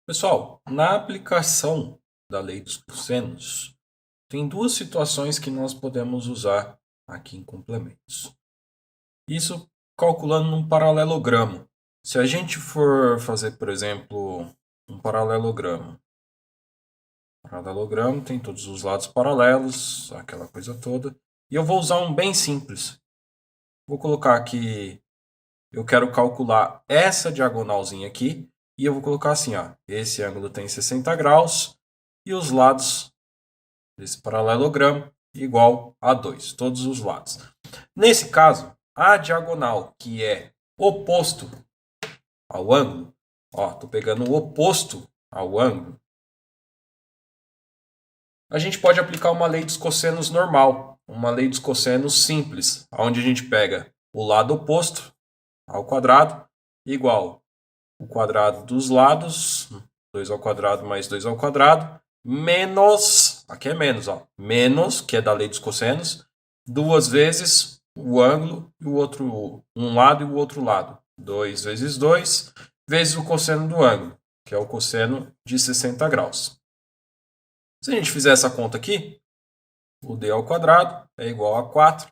Pessoal, na aplicação da lei dos cossenos, tem duas situações que nós podemos usar aqui em complementos. Isso calculando num paralelogramo. Se a gente for fazer, por exemplo, um paralelogramo tem todos os lados paralelos, aquela coisa toda. E eu vou usar um bem simples. Vou colocar aqui, eu quero calcular essa diagonalzinha aqui. E eu vou colocar assim, ó, esse ângulo tem 60 graus e os lados desse paralelogramo igual a 2, todos os lados. Nesse caso, a diagonal que é oposto ao ângulo, ó, tô pegando o oposto ao ângulo, a gente pode aplicar uma lei dos cossenos normal, uma lei dos cossenos simples, onde a gente pega o lado oposto ao quadrado igual o quadrado dos lados, 2 ao quadrado mais 2 ao quadrado, menos, aqui é menos, ó, menos, que é da lei dos cossenos, duas vezes o ângulo e o outro, um lado e o outro lado. 2 vezes 2, vezes o cosseno do ângulo, que é o cosseno de 60 graus. Se a gente fizer essa conta aqui, o d ao quadrado é igual a 4,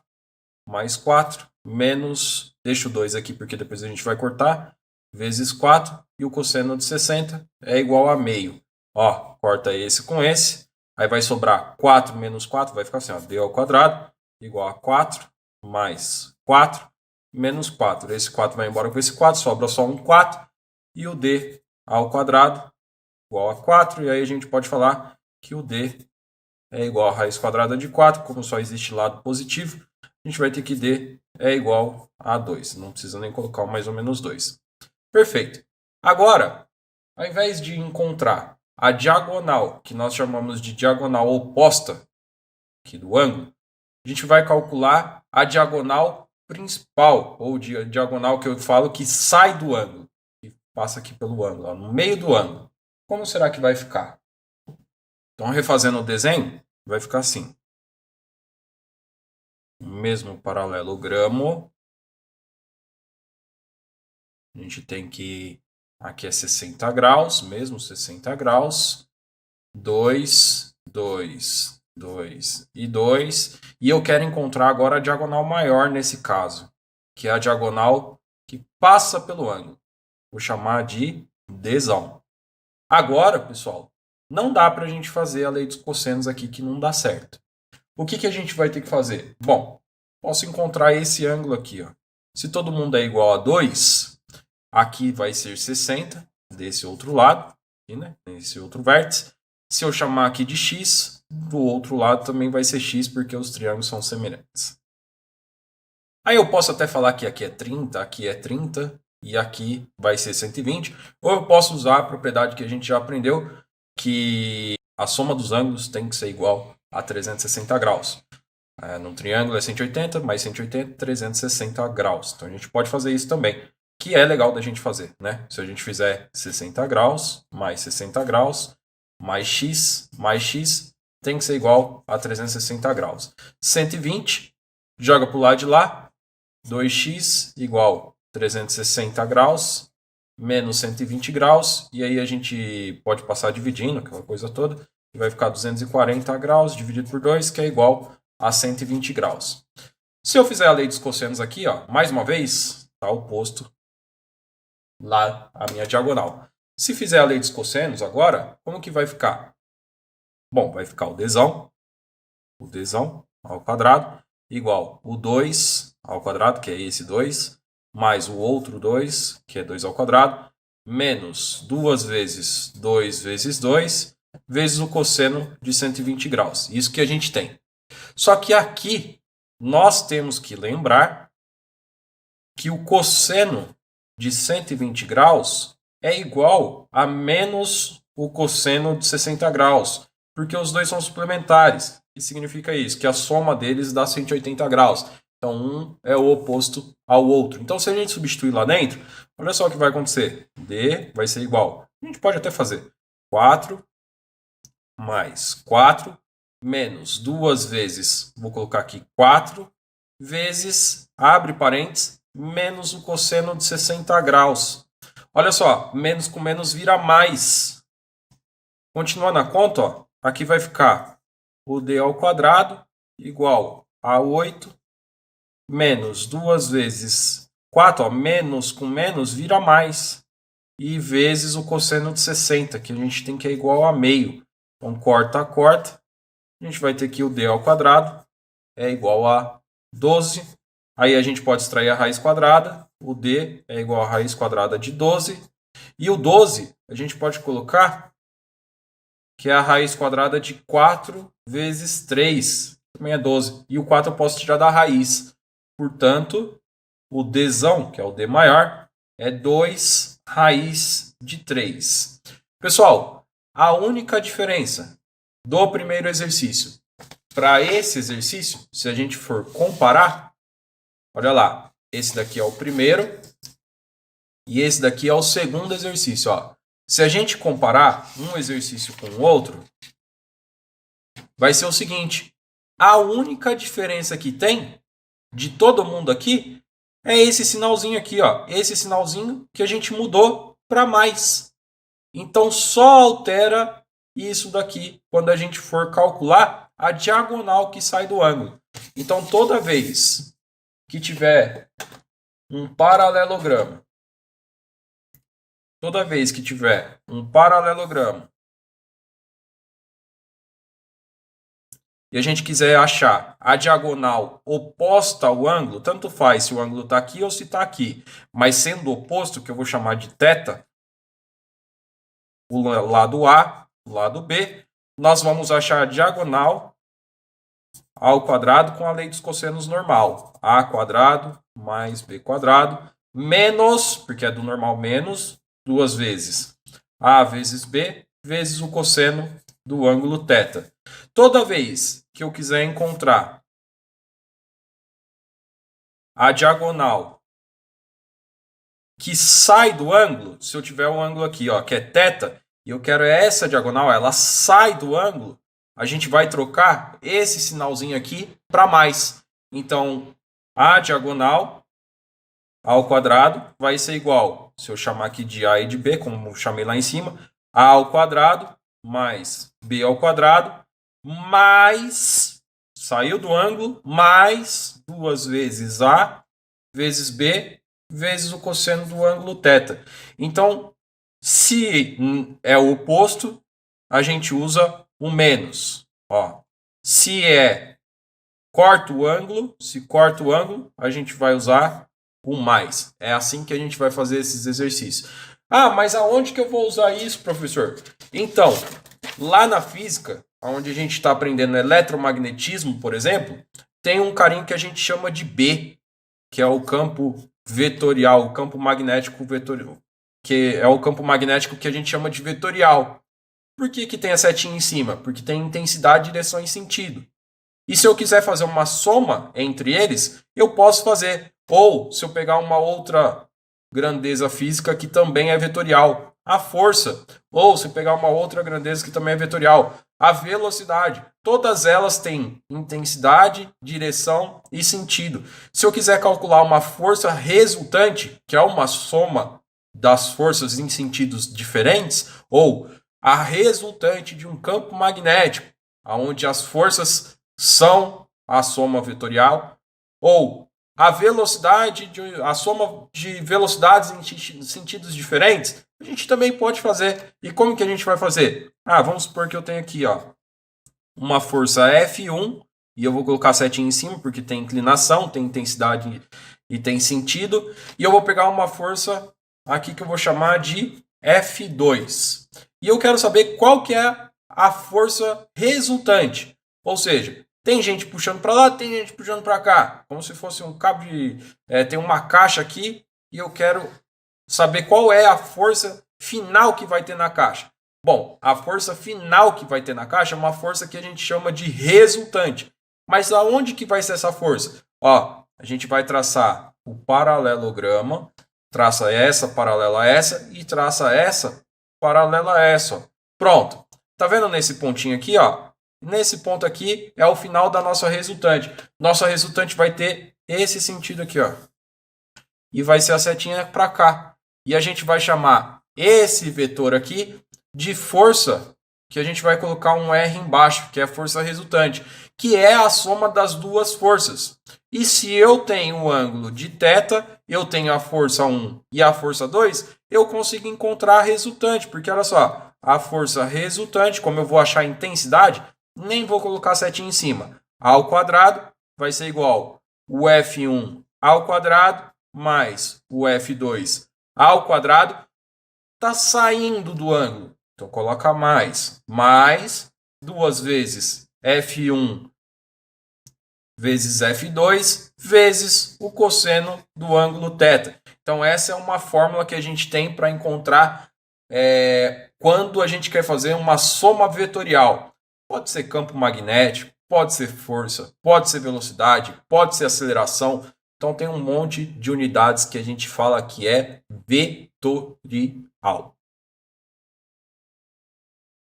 mais 4, menos, deixa o 2 aqui porque depois a gente vai cortar, vezes 4, e o cosseno de 60 é igual a meio. Ó, corta esse com esse, aí vai sobrar 4 menos 4, vai ficar assim, ó, d ao quadrado igual a 4 mais 4 menos 4. Esse 4 vai embora com esse 4, sobra só um 4, e o d ao quadrado igual a 4, e aí a gente pode falar que o d é igual a raiz quadrada de 4, como só existe lado positivo, a gente vai ter que d é igual a 2. Não precisa nem colocar o mais ou menos 2. Perfeito. Agora, ao invés de encontrar a diagonal, que nós chamamos de diagonal oposta aqui do ângulo, a gente vai calcular a diagonal principal, ou diagonal que eu falo que sai do ângulo, que passa aqui pelo ângulo, ó, no meio do ângulo. Como será que vai ficar? Então, refazendo o desenho, vai ficar assim. O mesmo paralelogramo. A gente tem que... Aqui é 60 graus, mesmo 60 graus. 2, 2, 2 e 2. E eu quero encontrar agora a diagonal maior nesse caso, que é a diagonal que passa pelo ângulo. Vou chamar de Dzão. Agora, pessoal, não dá para a gente fazer a lei dos cossenos aqui, que não dá certo. O que a gente vai ter que fazer? Bom, posso encontrar esse ângulo aqui. Ó. Se todo mundo é igual a 2, aqui vai ser 60, desse outro lado, aqui, né? Nesse outro vértice. Se eu chamar aqui de x, do outro lado também vai ser x, porque os triângulos são semelhantes. Aí eu posso até falar que aqui é 30 e aqui vai ser 120. Ou eu posso usar a propriedade que a gente já aprendeu, que a soma dos ângulos tem que ser igual a 360 graus. Num triângulo é 180, mais 180, 360 graus. Então a gente pode fazer isso também, que é legal da gente fazer, né? Se a gente fizer 60 graus, mais 60 graus, mais x, tem que ser igual a 360 graus. 120, joga para o lado de lá, 2x igual 360 graus, menos 120 graus, e aí a gente pode passar dividindo, aquela coisa toda, e vai ficar 240 graus dividido por 2, que é igual a 120 graus. Se eu fizer a lei dos cossenos aqui, ó, mais uma vez, está oposto lá a minha diagonal. Se fizer a lei dos cossenos agora, como que vai ficar? Bom, vai ficar o dzão ao quadrado, igual o 2 ao quadrado, que é esse 2, mais o outro 2, que é 2 ao quadrado, menos 2 vezes 2 vezes 2, vezes o cosseno de 120 graus. Isso que a gente tem. Só que aqui nós temos que lembrar que o cosseno de 120 graus é igual a menos o cosseno de 60 graus, porque os dois são suplementares. O que significa isso? Que a soma deles dá 180 graus. Então, um é o oposto ao outro. Então, se a gente substituir lá dentro, olha só o que vai acontecer. D vai ser igual. A gente pode até fazer 4 mais 4 menos 2 vezes, vou colocar aqui 4, vezes, abre parênteses, menos o cosseno de 60 graus. Olha só, menos com menos vira mais. Continuando a conta, ó, aqui vai ficar o d ao quadrado igual a 8 menos 2 vezes 4, ó, menos com menos vira mais, e vezes o cosseno de 60, que a gente tem que é igual a meio. Então, corta, corta. A gente vai ter que o d ao quadrado é igual a 12. Aí a gente pode extrair a raiz quadrada. O d é igual a raiz quadrada de 12. E o 12 a gente pode colocar que é a raiz quadrada de 4 vezes 3. Também é 12. E o 4 eu posso tirar da raiz. Portanto, o dzão, que é o d maior, é 2 raiz de 3. Pessoal, a única diferença do primeiro exercício para esse exercício, se a gente for comparar, olha lá, esse daqui é o primeiro e esse daqui é o segundo exercício. Ó. Se a gente comparar um exercício com o outro, vai ser o seguinte, a única diferença que tem de todo mundo aqui é esse sinalzinho aqui, ó, esse sinalzinho que a gente mudou para mais. Então, só altera isso daqui quando a gente for calcular a diagonal que sai do ângulo. Então, toda vez que tiver um paralelogramo, e a gente quiser achar a diagonal oposta ao ângulo, tanto faz se o ângulo está aqui ou se está aqui, mas sendo oposto, que eu vou chamar de θ, o lado A, o lado B, nós vamos achar a diagonal ao quadrado com a lei dos cossenos normal. A quadrado mais B quadrado, menos, porque é do normal menos, 2 vezes A vezes B, vezes o cosseno do ângulo θ. Toda vez que eu quiser encontrar a diagonal que sai do ângulo, se eu tiver um ângulo aqui, ó, que é θ, e eu quero essa diagonal, ela sai do ângulo, a gente vai trocar esse sinalzinho aqui para mais. Então, a diagonal ao quadrado vai ser igual, se eu chamar aqui de A e de B, como eu chamei lá em cima, A ao quadrado mais B ao quadrado, mais, saiu do ângulo, mais 2 vezes A vezes B vezes o cosseno do ângulo θ. Então, se é o oposto, a gente usa o menos. Ó, se corta o ângulo, a gente vai usar o mais. É assim que a gente vai fazer esses exercícios. Ah, mas aonde que eu vou usar isso, professor? Então, lá na física, onde a gente está aprendendo eletromagnetismo, por exemplo, tem um carinho que a gente chama de B, que é o campo vetorial, o campo magnético vetorial, que é o campo magnético que a gente chama de vetorial. Por que tem a setinha em cima? Porque tem intensidade, direção e sentido. E se eu quiser fazer uma soma entre eles, eu posso fazer. Ou se eu pegar uma outra grandeza física que também é vetorial, a força. Ou se eu pegar uma outra grandeza que também é vetorial, a velocidade. Todas elas têm intensidade, direção e sentido. Se eu quiser calcular uma força resultante, que é uma soma das forças em sentidos diferentes, ou a resultante de um campo magnético, onde as forças são a soma vetorial, ou a velocidade, a soma de velocidades em sentidos diferentes, a gente também pode fazer. E como que a gente vai fazer? Vamos supor que eu tenho aqui, ó, uma força F1, e eu vou colocar a setinha em cima, porque tem inclinação, tem intensidade e tem sentido, e eu vou pegar uma força aqui que eu vou chamar de F2. E eu quero saber qual que é a força resultante. Ou seja, tem gente puxando para lá, tem gente puxando para cá. Como se fosse um cabo de... tem uma caixa aqui e eu quero saber qual é a força final que vai ter na caixa. Bom, a força final que vai ter na caixa é uma força que a gente chama de resultante. Mas aonde que vai ser essa força? Ó, a gente vai traçar o paralelograma, traça essa paralela a essa e traça essa paralela a essa. Ó. Pronto. Tá vendo nesse pontinho aqui, ó? Nesse ponto aqui é o final da nossa resultante. Nossa resultante vai ter esse sentido aqui, ó. E vai ser a setinha para cá. E a gente vai chamar esse vetor aqui de força que a gente vai colocar um R embaixo, que é a força resultante, que é a soma das duas forças. E se eu tenho o ângulo de θ, eu tenho a força 1 e a força 2, eu consigo encontrar a resultante, porque olha só, a força resultante, como eu vou achar a intensidade, nem vou colocar setinha em cima. A ao quadrado vai ser igual o F1 ao quadrado mais o F2 ao quadrado. Está saindo do ângulo. Então coloca mais 2 vezes F1 vezes F2 vezes o cosseno do ângulo θ. Então essa é uma fórmula que a gente tem para encontrar quando a gente quer fazer uma soma vetorial. Pode ser campo magnético, pode ser força, pode ser velocidade, pode ser aceleração. Então tem um monte de unidades que a gente fala que é vetorial.